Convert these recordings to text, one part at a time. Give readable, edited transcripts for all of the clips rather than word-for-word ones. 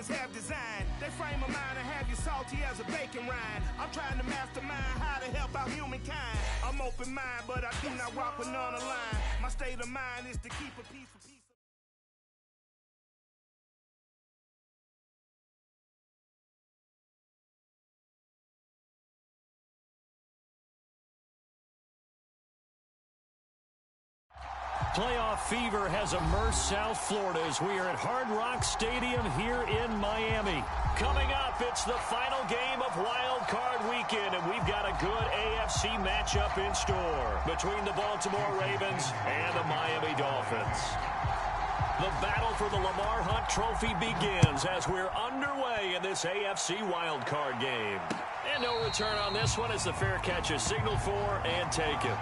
others have designed. They frame of mind and have you salty as a bacon rind. I'm trying to mastermind how to help out humankind. I'm open mind, but I do not walk with none aligned. My state of mind is to keep a peace for peace. Playoff fever has immersed South Florida as we are at Hard Rock Stadium here in Miami. Coming up, it's the final game of Wildcard Weekend, and we've got a good AFC matchup in store between the Baltimore Ravens and the Miami Dolphins. The battle for the Lamar Hunt Trophy begins as we're underway in this AFC Wildcard game. And no return on this one as the fair catch is signaled for and taken.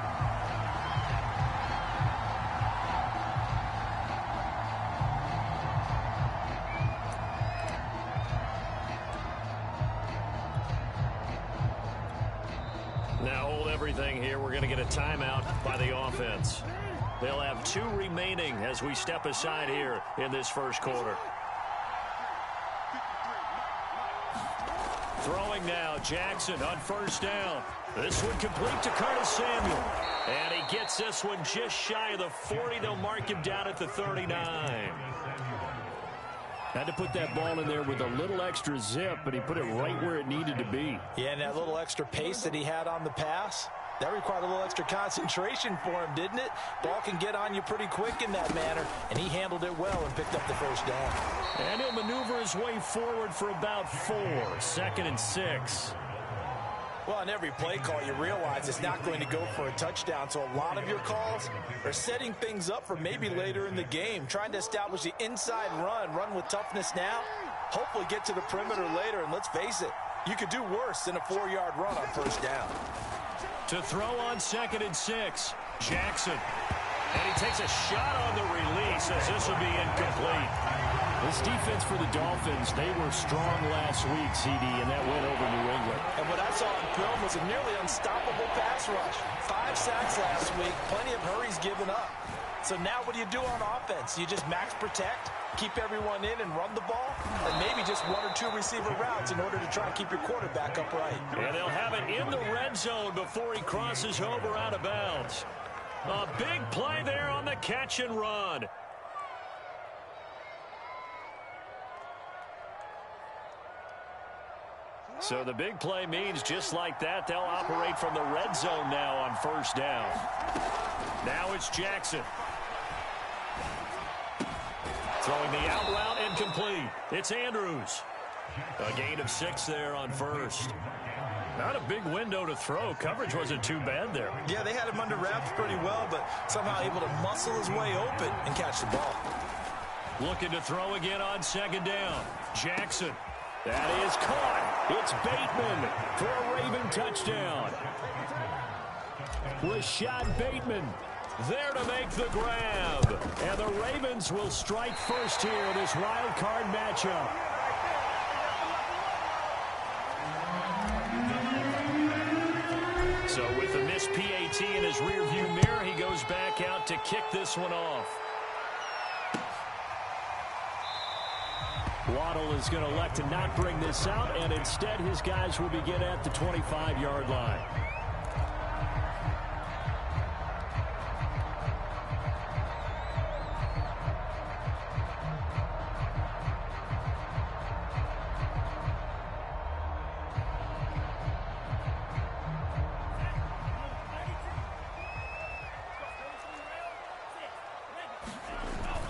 Now hold everything here. We're going to get a timeout by the offense. They'll have 2 remaining as we step aside here in this first quarter. Throwing now, Jackson on first down. This one complete to Curtis Samuel. And he gets this one just shy of the 40. They'll mark him down at the 39. Had to put that ball in there with a little extra zip, but he put it right where it needed to be. Yeah, and that little extra pace that he had on the pass, that required a little extra concentration for him, didn't it? Ball can get on you pretty quick in that manner, and he handled it well and picked up the first down. And he'll maneuver his way forward for about 4, 2nd and 6. Well, on every play call, you realize it's not going to go for a touchdown. So a lot of your calls are setting things up for maybe later in the game, trying to establish the inside run with toughness now, hopefully get to the perimeter later. And let's face it, you could do worse than a 4-yard run on first down. To throw on 2nd and 6, Jackson. And he takes a shot on the release as this will be incomplete. This defense for the Dolphins, they were strong last week, CD, and that went over New England. And what I saw on film was a nearly unstoppable pass rush. 5 sacks last week, plenty of hurries given up. So now what do you do on offense? You just max protect, keep everyone in and run the ball, or maybe just 1 or 2 receiver routes in order to try and keep your quarterback upright. And they'll have it in the red zone before he crosses over out of bounds. A big play there on the catch and run. So the big play means just like that, they'll operate from the red zone now on first down. Now it's Jackson. Throwing the out route incomplete. It's Andrews. A gain of 6 there on first. Not a big window to throw. Coverage wasn't too bad there. Yeah, they had him under wraps pretty well, but somehow able to muscle his way open and catch the ball. Looking to throw again on 2nd down. Jackson. That is caught. It's Bateman for a Raven touchdown. Rashad Bateman there to make the grab. And the Ravens will strike first here in this wild card matchup. So with the missed PAT in his rearview mirror, he goes back out to kick this one off. Waddle is going to elect to not bring this out, and instead his guys will begin at the 25-yard line.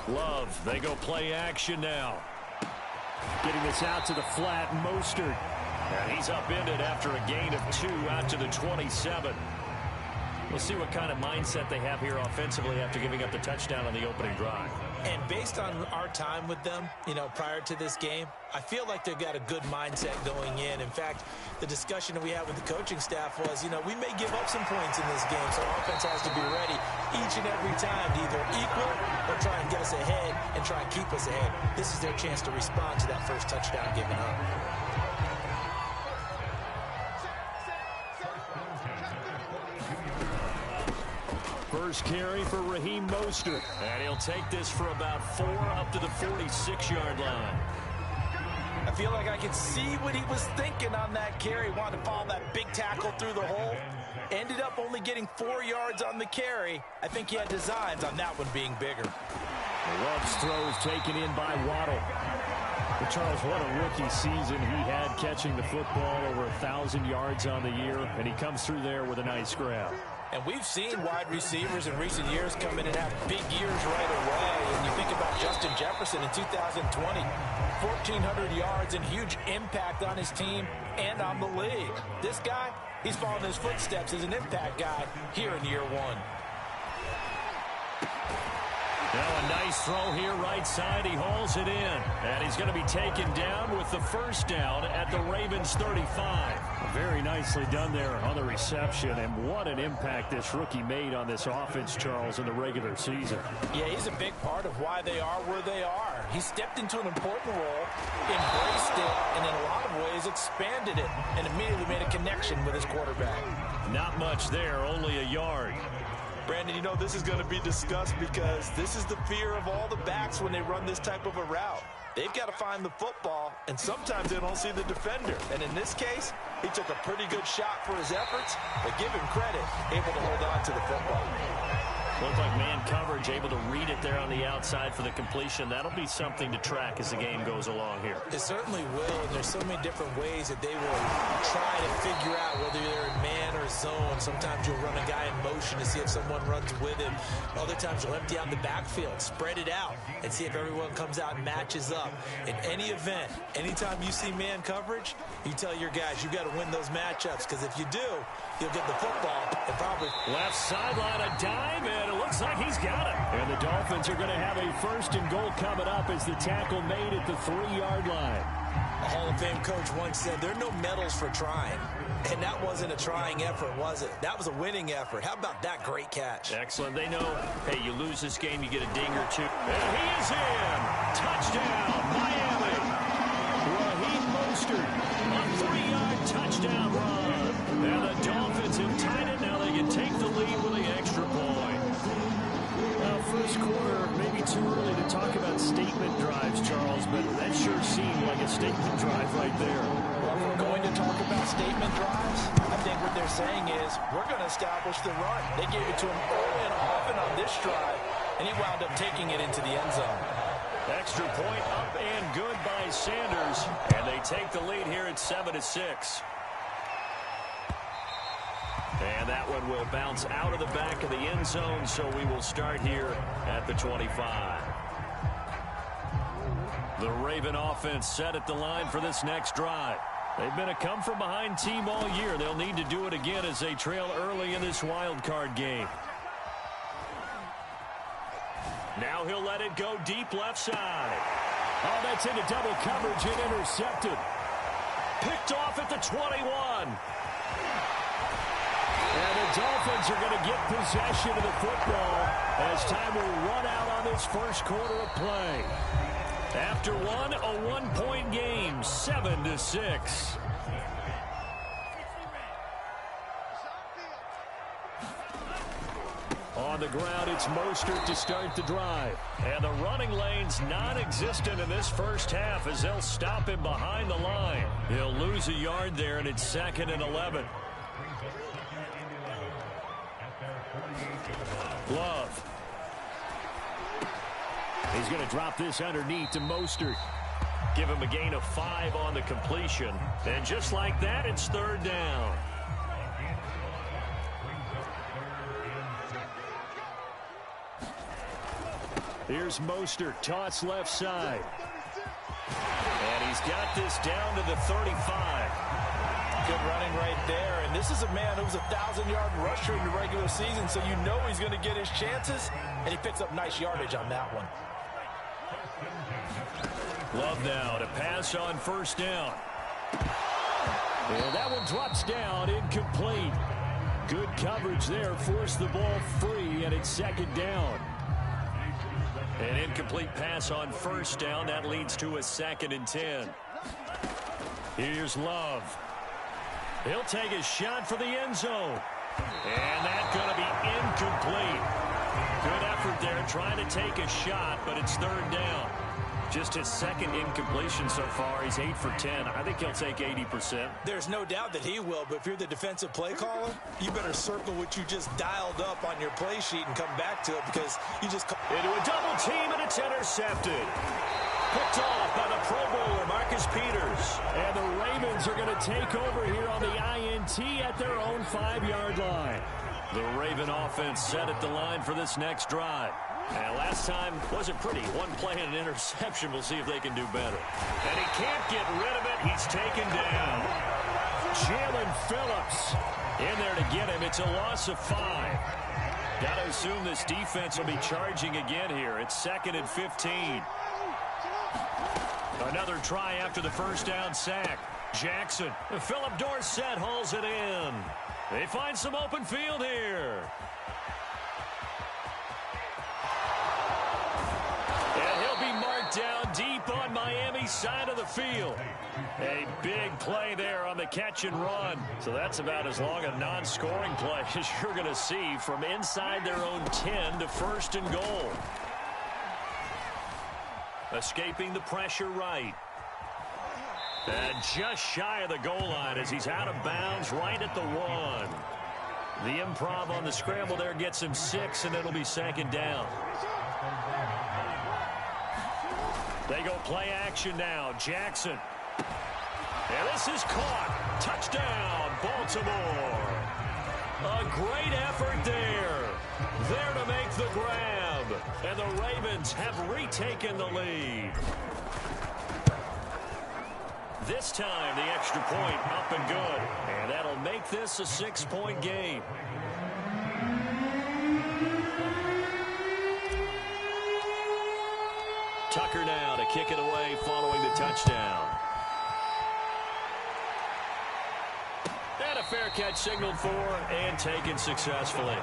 Love, they go play action now. Getting this out to the flat, Mostert. And he's upended after a gain of 2 out to the 27. We'll see what kind of mindset they have here offensively after giving up the touchdown on the opening drive. And based on our time with them, prior to this game, I feel like they've got a good mindset going in. In fact, the discussion that we had with the coaching staff was, we may give up some points in this game, so offense has to be ready each and every time to either equal or try and get us ahead and try and keep us ahead. This is their chance to respond to that first touchdown given up. First carry for Raheem Mostert. And he'll take this for about 4 up to the 46-yard line. I feel like I can see what he was thinking on that carry. Wanted to follow that big tackle through the hole. Ended up only getting 4 yards on the carry. I think he had designs on that one being bigger. Love's throw is taken in by Waddle. But Charles, what a rookie season he had, catching the football over 1,000 yards on the year, and he comes through there with a nice grab. And we've seen wide receivers in recent years come in and have big years right away. And you think about Justin Jefferson in 2020, 1,400 yards and huge impact on his team and on the league. This guy, he's following his footsteps as an impact guy here in year one. Now a nice throw here right side. He hauls it in. And he's going to be taken down with the first down at the Ravens 35. Very nicely done there on the reception. And what an impact this rookie made on this offense, Charles, in the regular season. Yeah, he's a big part of why they are where they are. He stepped into an important role, embraced it, and in a lot of ways expanded it, and immediately made a connection with his quarterback. Not much there, only a yard. Brandon, you know, this is going to be discussed because this is the fear of all the backs when they run this type of a route. They've got to find the football, and sometimes they don't see the defender. And in this case, he took a pretty good shot for his efforts, but give him credit, able to hold on to the football. Looked like man coverage, able to read it there on the outside for the completion. That'll be something to track as the game goes along here. It certainly will, and there's so many different ways that they will try to figure out whether they're in man or zone. Sometimes you'll run a guy in motion to see if someone runs with him. Other times you'll empty out the backfield, spread it out, and see if everyone comes out and matches up. In any event, anytime you see man coverage, you tell your guys you've got to win those matchups, because if you do, you'll get the football and probably... Left sideline, a dime, and it looks like he's got it. And the Dolphins are going to have a 1st and goal coming up as the tackle made at the 3-yard line. A Hall of Fame coach once said, there are no medals for trying. And that wasn't a trying effort, was it? That was a winning effort. How about that great catch? Excellent. They know, hey, you lose this game, you get a ding or two. And he is in. Touchdown, Miami. Raheem Mostert, a 3-yard touchdown run. And the Dolphins have tied it. Now they can take the lead with the extra point. Well, first quarter, maybe too early to talk about statement drives, Charles, but that sure seemed like a statement drive right there. Well, if we're going to talk about statement drives, I think what they're saying is we're going to establish the run. They gave it to him early and often on this drive, and he wound up taking it into the end zone. Extra point up and good by Sanders, and they take the lead here at 7-6. And that one will bounce out of the back of the end zone, so we will start here at the 25. The Raven offense set at the line for this next drive. They've been a come-from-behind team all year. They'll need to do it again as they trail early in this wild card game. Now he'll let it go deep left side. Oh, that's into double coverage and intercepted. Picked off at the 21. And the Dolphins are going to get possession of the football as time will run out on this first quarter of play. After one, a one-point game, 7-6. On the ground, it's Mostert to start the drive. And the running lane's non-existent in this first half as they'll stop him behind the line. He'll lose a yard there, and it's 2nd and 11. Love. He's going to drop this underneath to Mostert. Give him a gain of 5 on the completion. And just like that, it's 3rd down. Here's Mostert, toss left side. And he's got this down to the 35. Good running right there. And this is a man who was a 1,000-yard rusher in the regular season, so you know he's going to get his chances, and he picks up nice yardage on that one. Love now to pass on 1st down. And that one drops down, incomplete. Good coverage there, forced the ball free, and it's 2nd down. An incomplete pass on 1st down. That leads to a 2nd and 10. Here's Love. He'll take a shot for the end zone. And that's going to be incomplete. Good effort there trying to take a shot, but it's 3rd down. Just his second incompletion so far. He's 8 for 10. I think he'll take 80%. There's no doubt that he will, but if you're the defensive play caller, you better circle what you just dialed up on your play sheet and come back to it because you just... Into a double team, and it's intercepted. Picked off by the Pro Bowler, Marcus Peters. And the Ravens are going to take over here on the INT at their own 5-yard line. The Raven offense set at the line for this next drive. And last time wasn't pretty. One play and an interception. We'll see if they can do better. And he can't get rid of it. He's taken down. Jalen Phillips in there to get him. It's a loss of 5. Got to assume this defense will be charging again here. It's 2nd and 15. Another try after the first down sack. Jackson. Philip Dorsett hauls it in. They find some open field here. And he'll be marked down deep on Miami's side of the field. A big play there on the catch and run. So that's about as long a non-scoring play as you're going to see from inside their own 10 to 1st and goal. Escaping the pressure right. And just shy of the goal line as he's out of bounds right at the 1. The improv on the scramble there gets him 6, and it'll be 2nd down. They go play action now. Jackson. And this is caught. Touchdown, Baltimore. A great effort there. There to make the grab. And the Ravens have retaken the lead. This time, the extra point up and good. And that'll make this a 6-point game. Tucker now to kick it away following the touchdown. And a fair catch signaled for and taken successfully.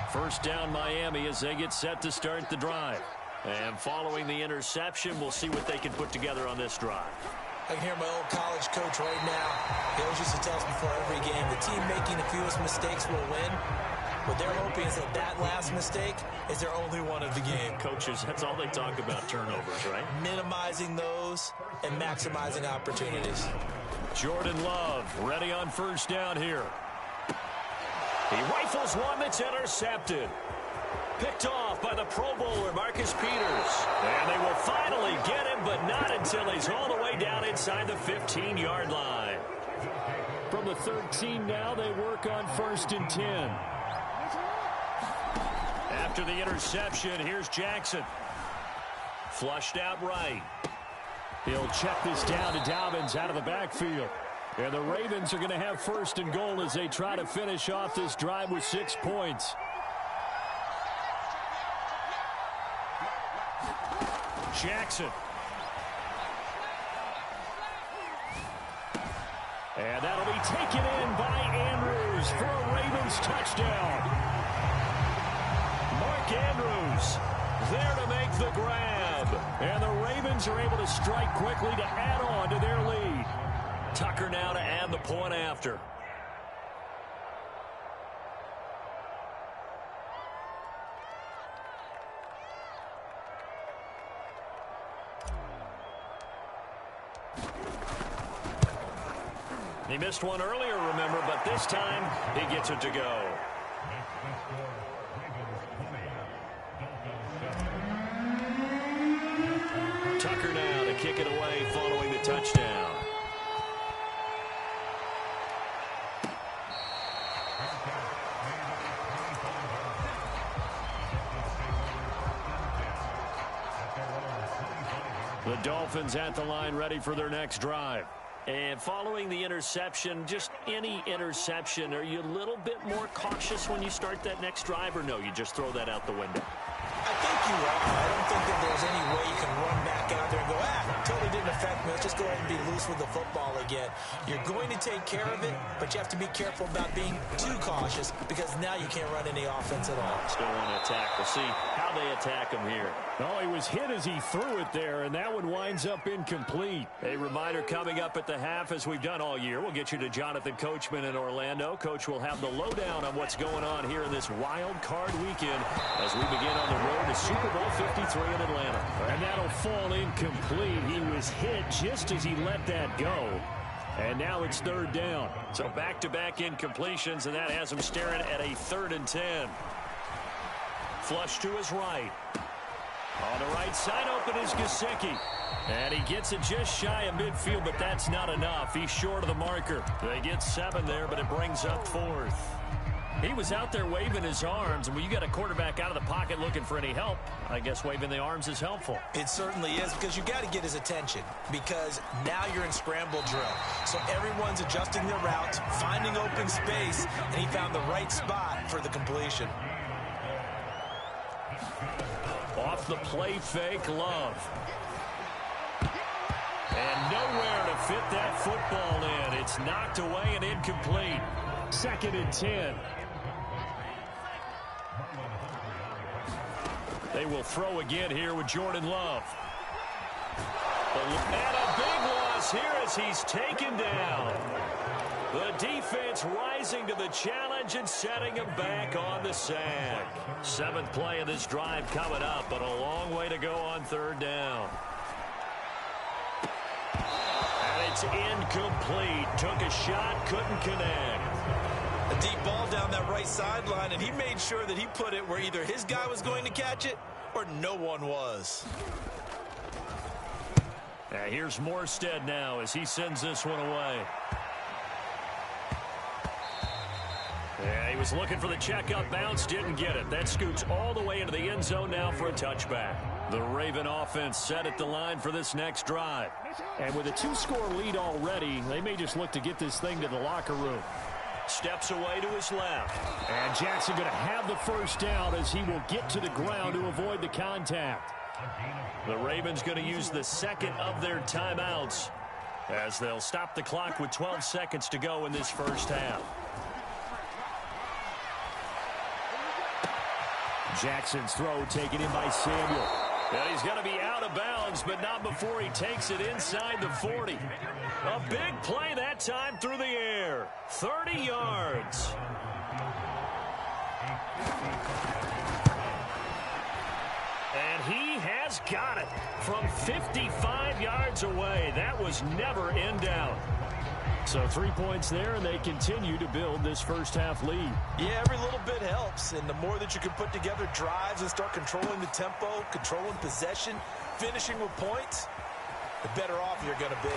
First down Miami as they get set to start the drive. And following the interception, we'll see what they can put together on this drive. I can hear my old college coach right now. He always used to tell us before every game, the team making the fewest mistakes will win. What they're hoping is that last mistake is their only one of the game. Coaches, that's all they talk about, turnovers, right? Minimizing those and maximizing opportunities. Jordan Love ready on first down here. He rifles one that's intercepted. Picked off by the Pro Bowler, Marcus Peters. And they will finally get him, but not until he's all the way down inside the 15-yard line. From the 13 now, they work on 1st and 10. After the interception, here's Jackson. Flushed out right. He'll check this down to Dobbins out of the backfield. And the Ravens are going to have 1st and goal as they try to finish off this drive with 6 points. Jackson. And that'll be taken in by Andrews for a Ravens touchdown. Mark Andrews there to make the grab. And the Ravens are able to strike quickly to add on to their lead. Tucker now to add the point after. He missed one earlier, remember, but this time he gets it to go. Tucker now to kick it away following the touchdown. The Dolphins at the line ready for their next drive. And following the interception, just any interception, are you a little bit more cautious when you start that next drive, or no, you just throw that out the window? I think you are. I don't think that there's any way you can run back out there and go, totally didn't affect me. Let's just go ahead and be loose with the football again. You're going to take care of it, but you have to be careful about being too cautious because now you can't run any offense at all. Still want to attack. We'll see how they attack him here. Oh, he was hit as he threw it there, and that one winds up incomplete. A reminder coming up at the half, as we've done all year. We'll get you to Jonathan Coachman in Orlando. Coach will have the lowdown on what's going on here in this wild card weekend as we begin on the road to Super Bowl 53 in Atlanta. And that'll fall incomplete. He was hit just as he let that go. And now it's third down. So back-to-back incompletions, and that has him staring at a 3rd and 10. Flush to his right. On the right side, open is Gesicki. And he gets it just shy of midfield, but that's not enough. He's short of the marker. They get 7 there, but it brings up 4th. He was out there waving his arms, and when you got a quarterback out of the pocket looking for any help, I guess waving the arms is helpful. It certainly is, because you got to get his attention, because now you're in scramble drill. So everyone's adjusting their routes, finding open space, and he found the right spot for the completion. Off the play fake, Love. And nowhere to fit that football in. It's knocked away and incomplete. 2nd and 10. They will throw again here with Jordan Love. And a big loss here as he's taken down. The defense rising to the challenge and setting him back on the sack. 7th play of this drive coming up, but a long way to go on 3rd down. And it's incomplete. Took a shot, couldn't connect. A deep ball down that right sideline, and he made sure that he put it where either his guy was going to catch it or no one was. Here's Morstead now as he sends this one away. Yeah, he was looking for the checkup bounce, didn't get it. That scoots all the way into the end zone now for a touchback. The Raven offense set at the line for this next drive. And with a 2-score lead already, they may just look to get this thing to the locker room. Steps away to his left. And Jackson going to have the first down as he will get to the ground to avoid the contact. The Ravens going to use the 2nd of their timeouts as they'll stop the clock with 12 seconds to go in this first half. Jackson's throw taken in by Samuel. And he's going to be out of bounds, but not before he takes it inside the 40. A big play that time through the air. 30 yards. And he has got it from 55 yards away. That was never in doubt. So 3 points there, and they continue to build this first half lead. Yeah, every little bit helps, and the more that you can put together drives and start controlling the tempo, controlling possession, finishing with points, the better off you're going to be.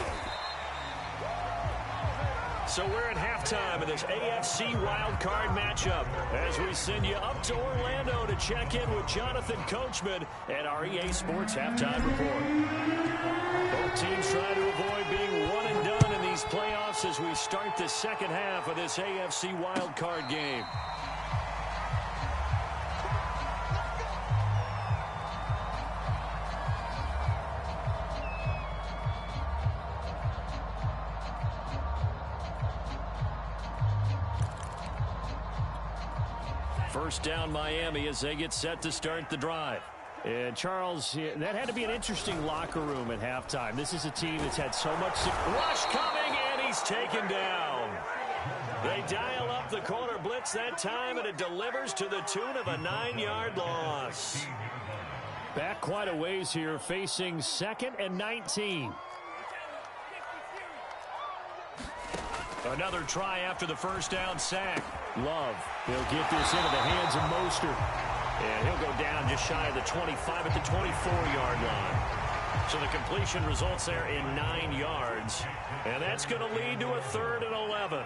So we're at halftime in this AFC Wildcard matchup as we send you up to Orlando to check in with Jonathan Coachman at our EA Sports Halftime Report. Both teams trying to avoid being one and done in these playoffs as we start the second half of this AFC Wildcard game. First down Miami as they get set to start the drive. And Charles, that had to be an interesting locker room at halftime. This is a team that's had so much... Rush coming, and he's taken down. They dial up the corner blitz that time, and it delivers to the tune of a 9-yard loss. Back quite a ways here, facing 2nd and 19. Another try after the first down sack. Love. He'll get this into the hands of Mostert. And he'll go down just shy of the 25 at the 24-yard line. So the completion results there in 9 yards. And that's going to lead to a 3rd and 11.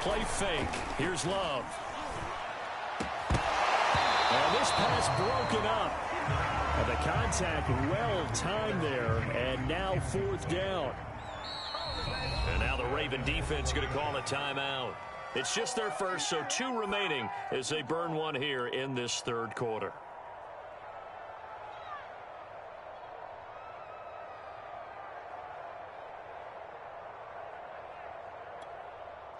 Play fake. Here's Love. And this pass broken up. And the contact well timed there. And now 4th down. And now the Raven defense is going to call a timeout. It's just their first, so 2 remaining as they burn one here in this 3rd quarter.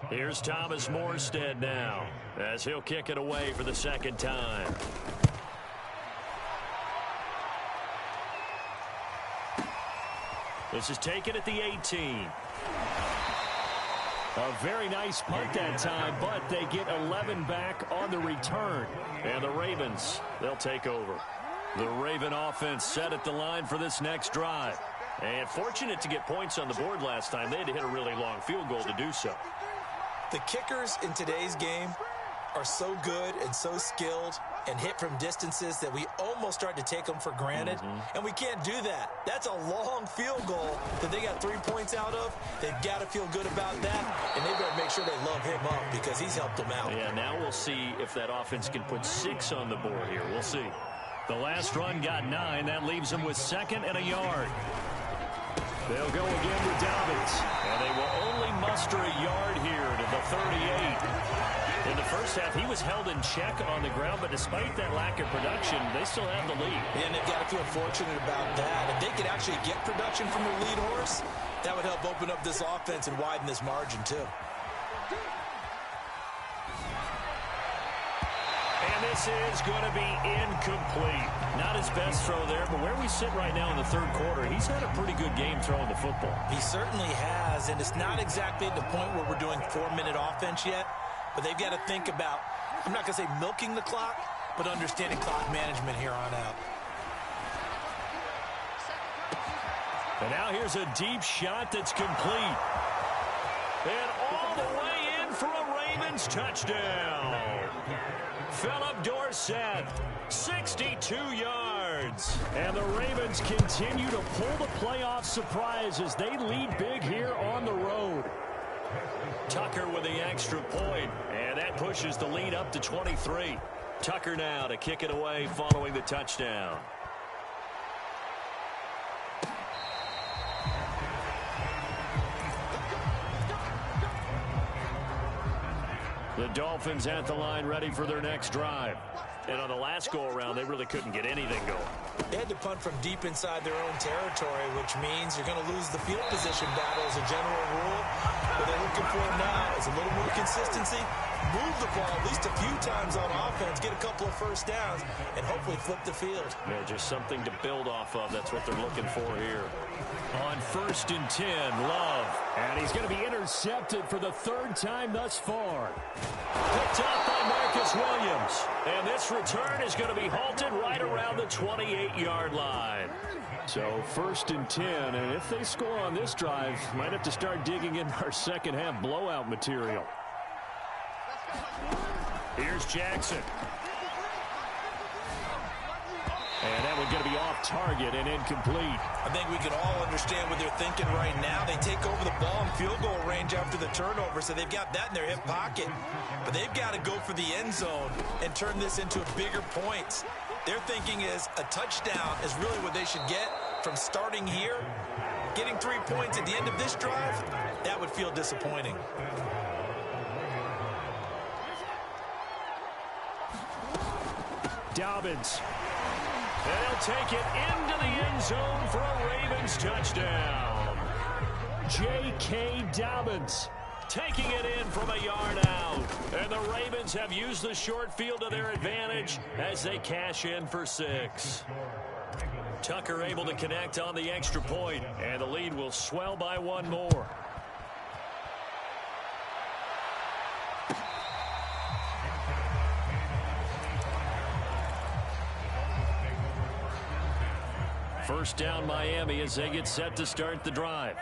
Here's Thomas Morstead now as he'll kick it away for the second time. This is taken at the 18. A very nice punt that time, but they get 11 back on the return. And the Ravens, they'll take over. The Raven offense set at the line for this next drive. And fortunate to get points on the board last time. They had to hit a really long field goal to do so. The kickers in today's game are so good and so skilled and hit from distances that we almost start to take them for granted. And we can't do that. That's a long field goal that they got 3 points out of. They've got to feel good about that, and they better make sure they love him up because he's helped them out. Yeah, now we'll see if that offense can put 6 on the board here. We'll see. The last run got 9. That leaves them with 2nd and a yard. They'll go again with Dobbins, and they will only muster a yard here to the 38. In the first half, he was held in check on the ground, but despite that lack of production, they still have the lead. And they've got to feel fortunate about that. If they could actually get production from their lead horse, that would help open up this offense and widen this margin, too. And this is going to be incomplete. Not his best throw there, but where we sit right now in the third quarter, he's had a pretty good game throwing the football. He certainly has, and it's not exactly at the point where we're doing 4-minute offense yet. But they've got to think about, I'm not going to say milking the clock, but understanding clock management here on out. And now here's a deep shot that's complete. And all the way in for a Ravens touchdown. Philip Dorsett, 62 yards. And the Ravens continue to pull the playoff surprise as they lead big here on the road. Tucker with the extra point, and that pushes the lead up to 23. Tucker now to kick it away following the touchdown. The Dolphins at the line ready for their next drive. And on the last go-around, they really couldn't get anything going. They had to punt from deep inside their own territory, which means you're going to lose the field position battle as a general rule. What they're looking for now is a little more consistency, move the ball at least a few times on offense, get a couple of first downs, and hopefully flip the field. Yeah, just something to build off of. That's what they're looking for here. On 1st and 10, Love. And he's going to be intercepted for the 3rd time thus far. Picked up by Marcus Williams. And this return is going to be halted right around the 28-yard line. So 1st and 10, and if they score on this drive, might have to start digging in our second half blowout material. Here's Jackson. And that one's going to be off target and incomplete. I think we can all understand what they're thinking right now. They take over the ball in field goal range after the turnover, so they've got that in their hip pocket. But they've got to go for the end zone and turn this into bigger points. Their thinking is a touchdown is really what they should get from starting here. Getting 3 points at the end of this drive, that would feel disappointing. Dobbins. And he'll take it into the end zone for a Ravens touchdown. J.K. Dobbins taking it in from a yard out. And the Ravens have used the short field to their advantage as they cash in for 6. Tucker able to connect on the extra point, and the lead will swell by 1 more. First down Miami as they get set to start the drive.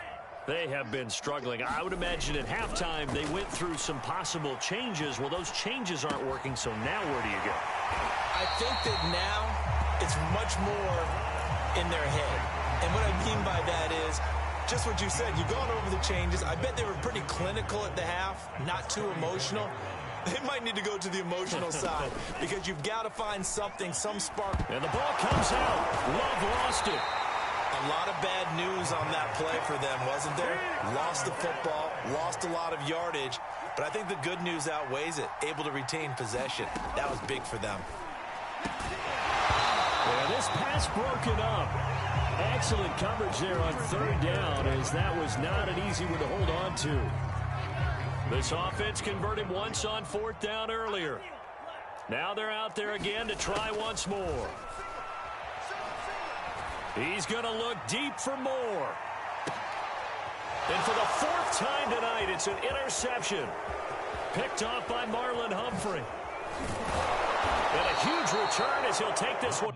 They have been struggling. I would imagine at halftime they went through some possible changes. Well, those changes aren't working, so now where do you go? I think that now it's much more in their head. And what I mean by that is just what you said. You've gone over the changes. I bet they were pretty clinical at the half, not too emotional. They might need to go to the emotional side because you've got to find something, some spark. And the ball comes out. Love lost it. A lot of bad news on that play for them, wasn't there? Lost the football, lost a lot of yardage, but I think the good news outweighs it. Able to retain possession. That was big for them. Yeah, this pass broken up. Excellent coverage there on 3rd down, as that was not an easy one to hold on to. This offense converted once on 4th down earlier. Now they're out there again to try once more. He's going to look deep for more. And for the 4th time tonight, it's an interception. Picked off by Marlon Humphrey. And a huge return as he'll take this one.